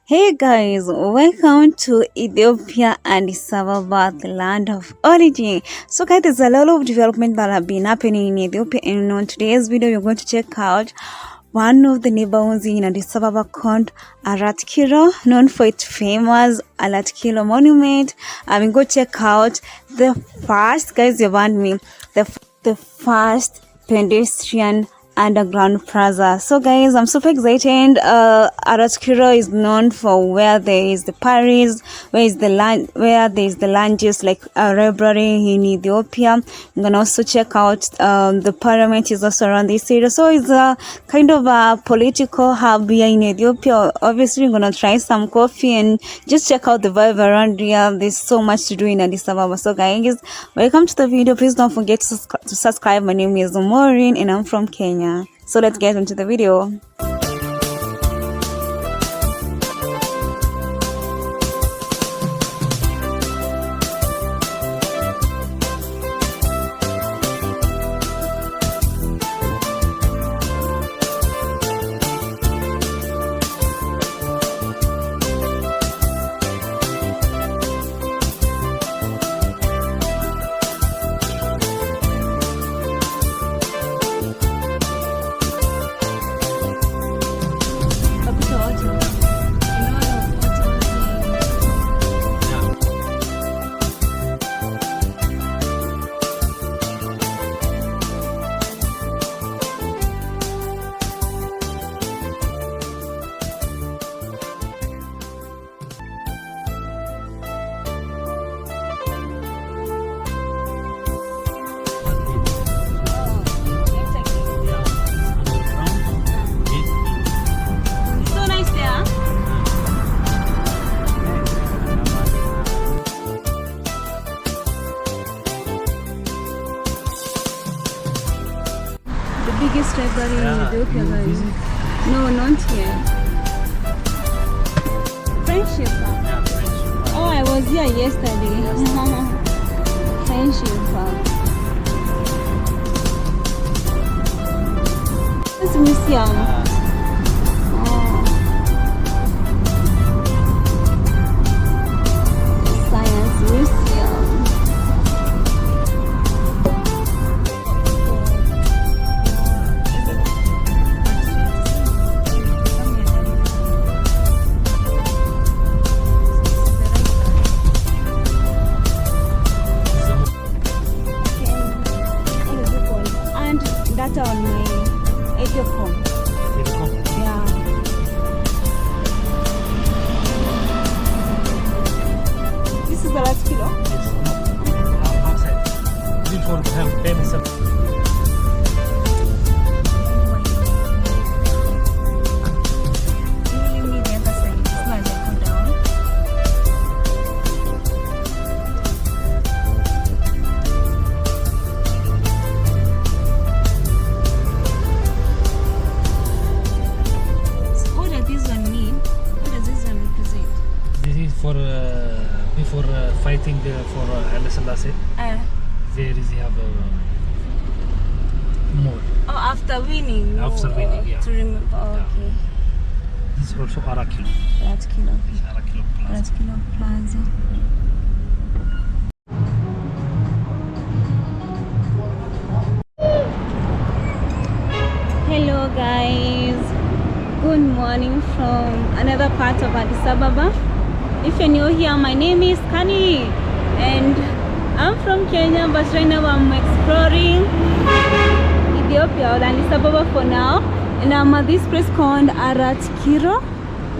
Hey guys, welcome to Ethiopia and Addis Ababa, the land of origin. So guys, there's a lot of development that have been happening in Ethiopia, and on today's video, you're going to check out one of the neighborhoods in Addis Ababa called Arat Kilo, known for its famous Arat Kilo Monument. I'm going to check out the first, guys, you want me, the first pedestrian underground plaza. So guys, I'm super excited. Arat Kilo is known for where there is the Paris, where there is the largest like library in Ethiopia. I'm gonna also check out the parliament is also around this area. So it's a kind of a political hub here in Ethiopia. Obviously, I'm gonna try some coffee and just check out the vibe around here. There's so much to do in Addis Ababa. So guys, welcome to the video. Please don't forget to subscribe. My name is Maureen and I'm from Kenya. So let's get into the video. Biggest library in Ethiopia, guys. No, not yet. Friendship. Oh, I was here yesterday. Friendship. This museum. Science museum. On my Ethiopian. Yeah. This is the last kilo? Yes. Outside. This for famous. Before fighting for Haile Selassie, there is have more. Oh, after winning. After winning, yeah. To remember. Oh, okay. This is also Arat Kilo. Arat Kilo. Arat Kilo Plaza. Arat Kilo Plaza. Hello guys. Good morning from another part of Addis Ababa. If you're new here, my name is Kani and I'm from Kenya, but right now I'm exploring Ethiopia or Addis Ababa for now, and I'm at this place called Arat Kilo.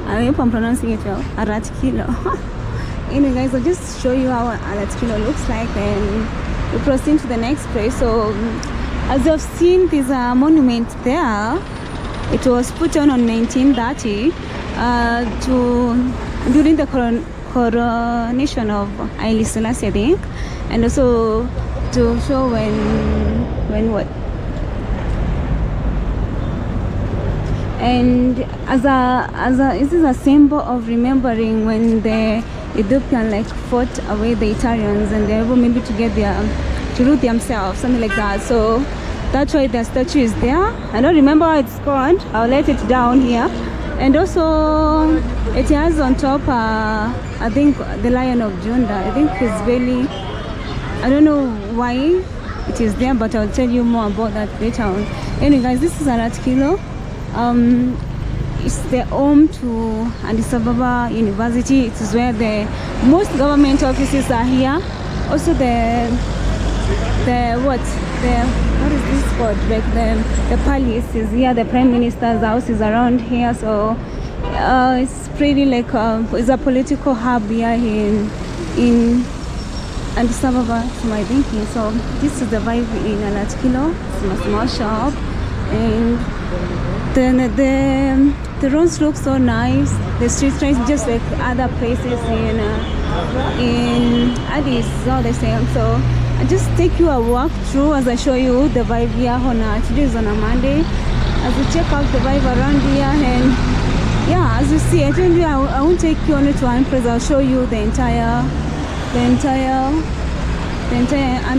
I hope I'm pronouncing it well. Arat Kilo. Anyway guys, I'll just show you how Arat Kilo looks like and we'll proceed to the next place. So as you've seen, there's a monument there. It was put on 1930 during the coronation of Haile Selassie, I think, and also to show when what. And this is a symbol of remembering when the Ethiopian like fought away the Italians and they were able maybe to get to root themselves, something like that. So that's why the statue is there. I don't remember how it's called. I'll let it down here. And also it has on top I think the Lion of Judah. I think it's really, I don't know why it is there, but I'll tell you more about that later on. Anyway guys, this is Arat Kilo. It's the home to Addis Ababa University. It is where the most government offices are here. Also what is this called? Like the palace is here, the prime minister's house is around here, so it's pretty like it's a political hub here in Addis Ababa, to my thinking. So this is the vibe in Arat Kilo. It's a small shop, and then the roads look so nice. The streets just like other places in Addis, all the same. So I just take you a walk through as I show you the vibe here on today is on a Monday. As we check out the vibe around here, and yeah, as you see, I told you I won't take you only to one place. I'll show you the entire and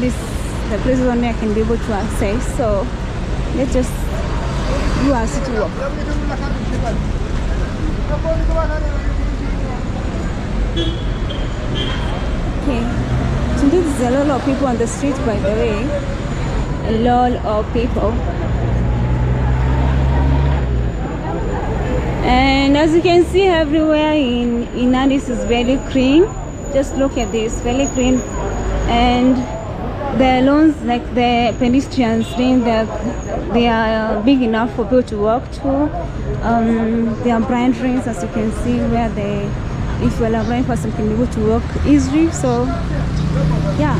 this the places only I can be able to access. So let's just do our city walk. Okay, so this is a lot of people on the street, by the way. A lot of people. And as you can see, everywhere in Addis is very clean. Just look at this, very clean. And the lawns, like the pedestrian lane, they are big enough for people to walk to. There are blind lanes, as you can see, where if you're a blind person, can be able to walk easily. So yeah,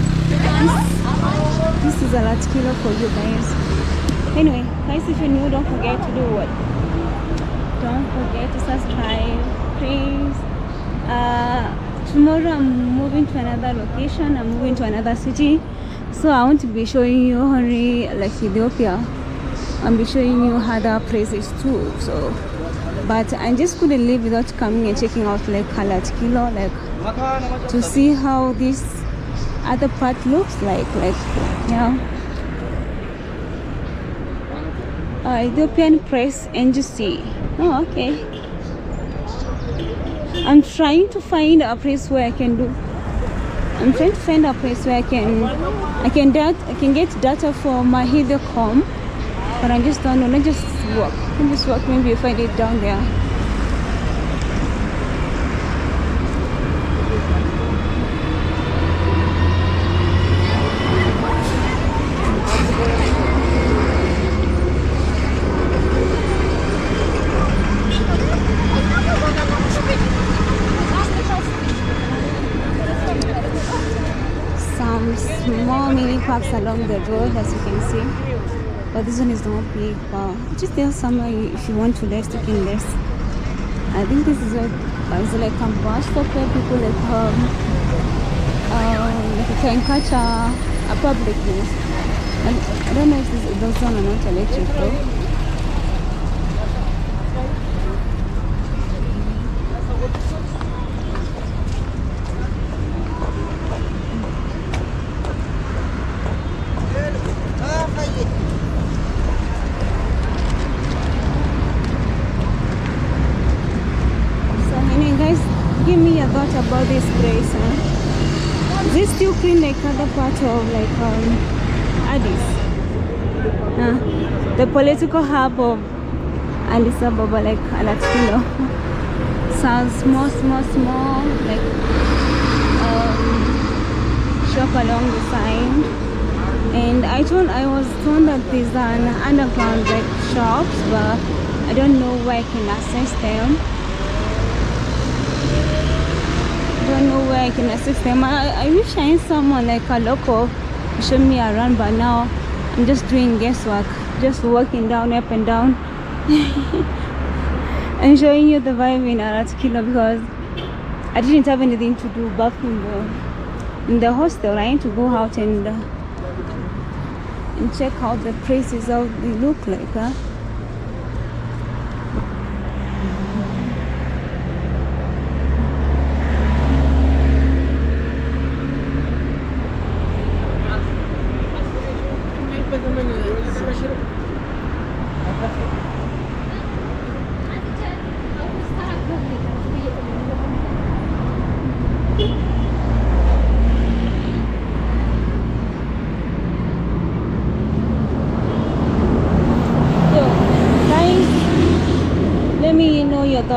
this is Arat Kilo for you guys. Anyway guys, if you're new, don't forget to do what? Don't forget to subscribe, please. Tomorrow I'm moving to another location. I'm moving to another city, so I want to be showing you only like Ethiopia. I'll be showing you other places too. So, but I just couldn't leave without coming and checking out like Arat Kilo, like to see how this other part looks like yeah. Ethiopian Press NGC. Oh, okay. I'm trying to find a place where I can do. I'm trying to find a place where I can get data for my Ethiopian, but I just don't know. Let's just walk. Maybe you find it down there. Small mini parks along the road, as you can see, but this one is not big. Just there somewhere if you want to rest, you can rest. I think this is what it's like a bus stop where people like you can catch a public bus. And I don't know if those one are not electric though. Give me a thought about this place. This still clean like other part of like Addis, the political hub of Addis Ababa, like Arat Kilo. Sounds small, like shop along the side. And I was told that there's an underground like shops, but I don't know where I can access them. I wish I had someone like a local to show me around, but now I'm just doing guesswork, just walking down, up and down and showing you the vibe in Arat Kilo, because I didn't have anything to do back in the hostel. I need to go out and check out the places, how they look like.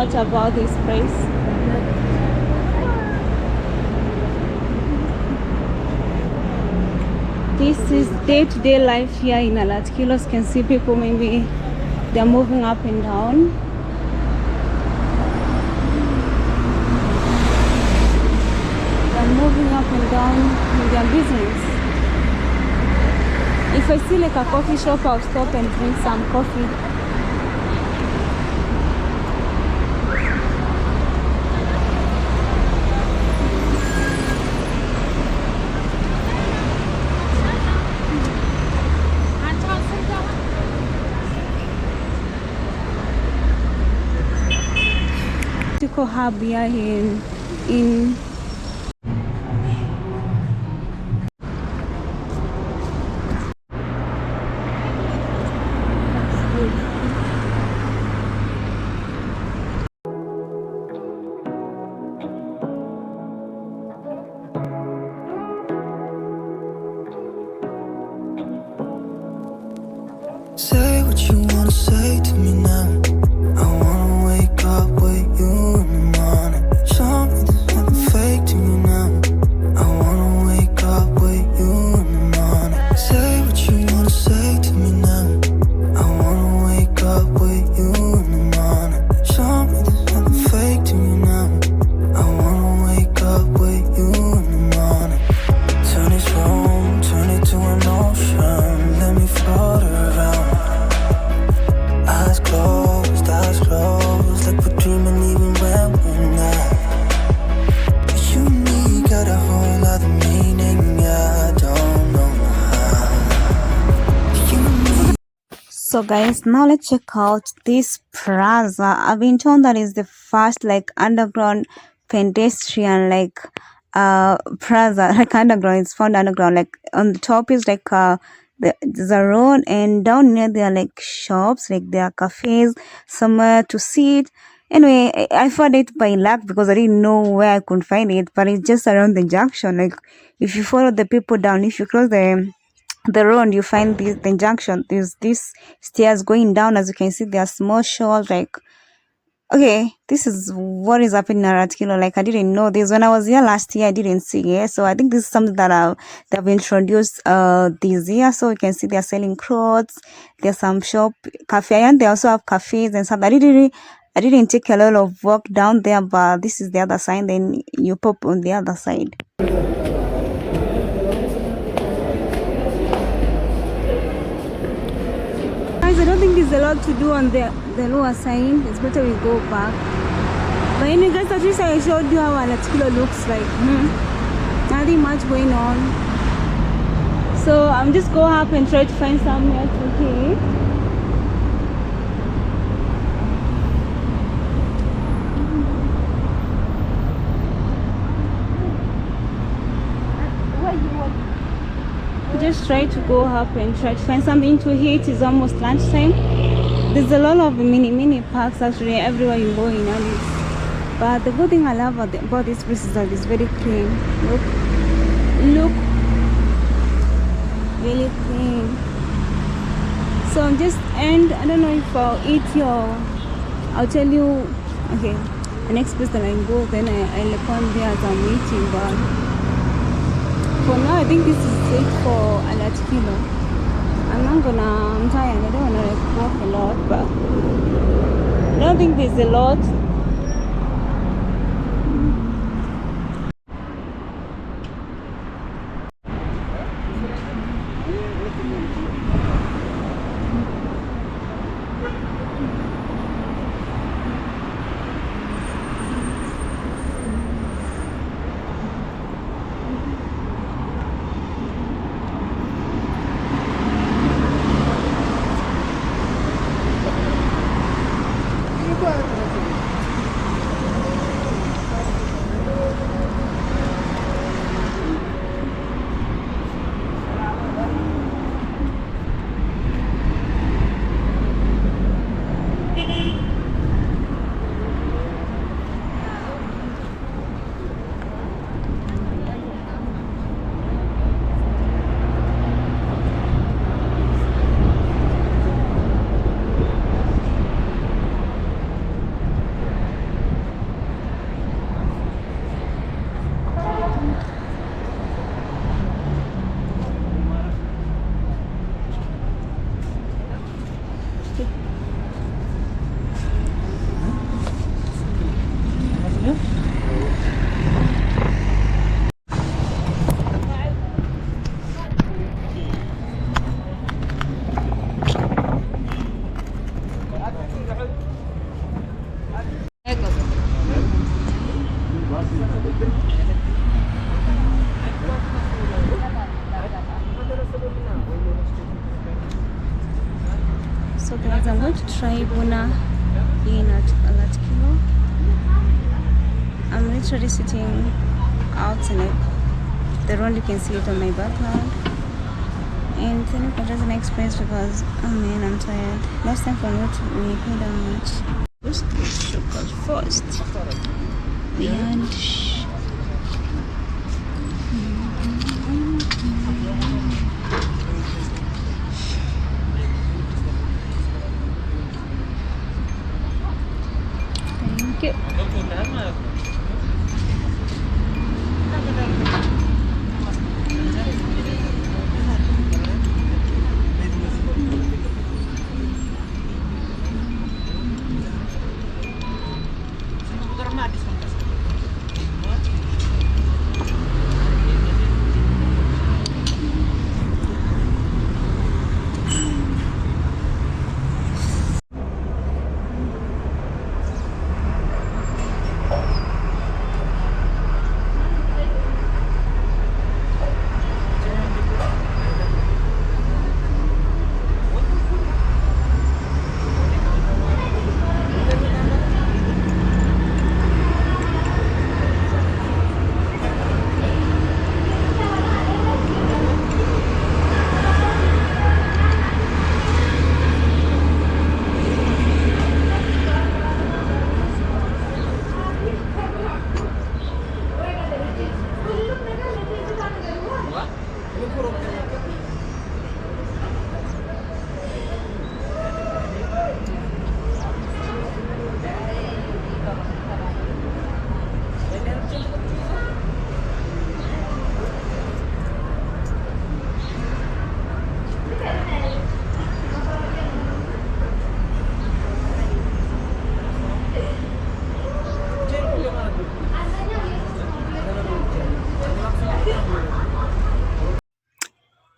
thought about this place? This is day-to-day life here in Arat Kilo. You can see people, maybe they're moving up and down. They're moving up and down in their business. If I see like a coffee shop, I'll stop and drink some coffee. Hub here in Say what you wanna say to me now. I wanna wake up with you in the morning. Show me there's nothing fake to me now. I wanna wake up with you in the morning. Say what you wanna say to me now. I wanna wake up with you in the morning. Show me there's nothing fake to me now. I wanna wake up with you in the morning. Turn this room, turn it to an ocean. Let me float around. Eyes closed, like we're dreaming even when we're not. You and me got a whole other meaning, I don't know how. You and me. So guys, now let's check out this plaza. I've been told that is the first like underground pedestrian like plaza, like underground. It's found underground. Like on the top is like there's a road, and down near there are like shops, like there are cafes, somewhere to sit. Anyway, I found it by luck because I didn't know where I could find it, but it's just around the junction. Like if you follow the people down, if you cross the road, you find the junction. There's this stairs going down. As you can see, there are small shops. Like, okay, this is what is happening in Arat Kilo. Like, I didn't know this when I was here last year. I didn't see it, so I think this is something that they've introduced this year. So you can see they're selling clothes. There's some shop cafe, and they also have cafes and stuff. I didn't take a lot of walk down there, but this is the other side. Then you pop on the other side. I don't think there's a lot to do on the lower side. It's better we go back. But anyway guys, at least I showed you how Arat Kilo looks like. Nothing much going on. So I'm just go up and try to find somewhere to eat. Just try to go up and try to find something to eat. It's almost lunchtime. There's a lot of mini parks actually everywhere you go in Addis. But the good thing I love about this place is that it's very clean. Look, really clean. So I'm just, and I don't know if I'll eat I'll tell you. Okay, the next place that I go, then I'll come there as I'm eating. But for now, I think this is it for Arat Kilo. I'm tired. I don't want to like walk a lot, but I don't think there's a lot. So guys, I'm going to try Buna in at Arat Kilo. I'm literally sitting out in the road. You can see it on my background. And then you can just an experience because I'm tired. Last time for me we paid how much? This is sugar first. And thank you.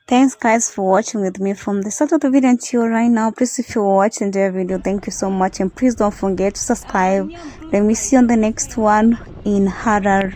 Thanks guys for watching with me from the start of the video until right now. Please, if you're watching the video, thank you so much, and please don't forget to subscribe. Let me see you on the next one in Harar.